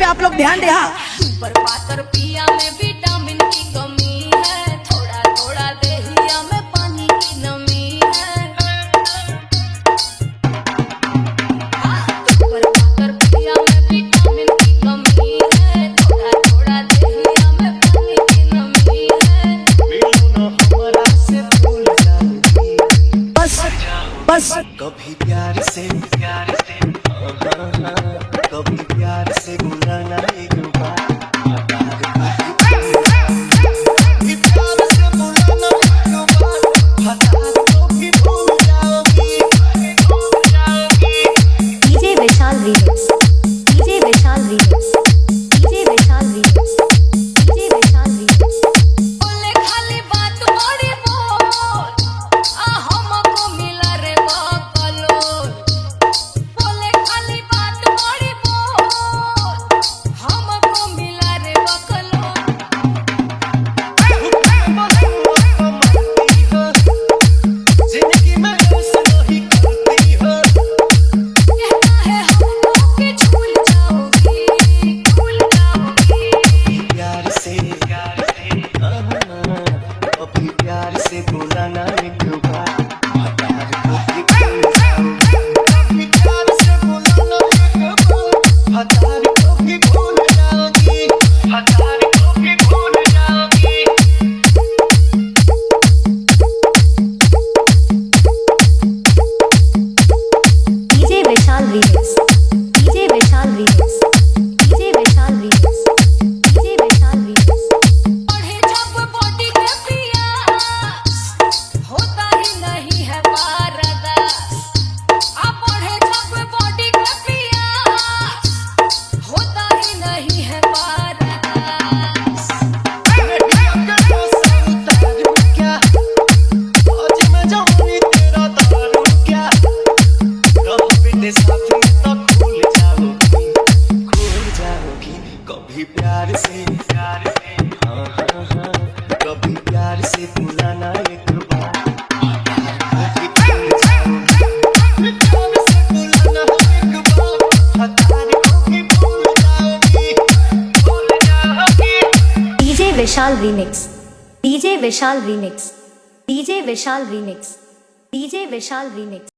पे आप लोग ध्यान देहा। सुपर पातर पिया में विटामिन की कमी है, थोड़ा थोड़ा देहिया में पानी की नमी है। सुपर पातर पिया में विटामिन की कमी है, थोड़ा थोड़ा देहिया में पानी की नमी है। मिलो ना हमरा से भूल जाओगी, बस बस कभी प्यार से कभी प्यार से बुलाना एक बार, कभी प्यार से बुलाना एक बार, हताश को भी भूल जाओगी, डीजे विशाल रीमिक्स, डीजे विशाल रीमिक्स, डीजे विशाल रीमिक्स, डीजे विशाल रीमिक्स। बोले खाली बात बड़ी बोल, हमको मिला रे बकलोल। बोले खाली बात बड़ी बोल, हमको मिला रे बकलोल। जिंदगी में ऐसा नहीं करती हो, कहना है हमको कि झूल जाओगी, भूल जाओगी। प्यार से कभी प्यार से बुलाना एक बार, हताश को भी भूल जाओगी, कभी प्यार से बुलाना एक बार, हताश को भी भूल जाओगी, हताश को भी भूल जाओगी। डीजे विशाल रीमिक्स, डीजे विशाल रीमिक्स, डीजे विशाल रीमिक्स, डीजे विशाल रीमिक्स। बढ़े जब बॉडी के प्यास, होता ही नहीं है पारदास। अब बढ़े जब बॉडी के प्यास, होता ही नहीं है पारदास। क्या आज मैं जाऊंगी तेरा दारू क्या, रहो बेटे साथ में तो भूल जाओगी, कभी प्यार से कभी प्यार से बुलाना एक बार, कभी भूल जाओगी, प्यार से बुलाना एक बार, हताश को भी भूल जाओगी, भूल जाओगी। डीजे विशाल रीमिक्स, डीजे विशाल रीमिक्स, डीजे विशाल रीमिक्स, डीजे विशाल रीमिक्स।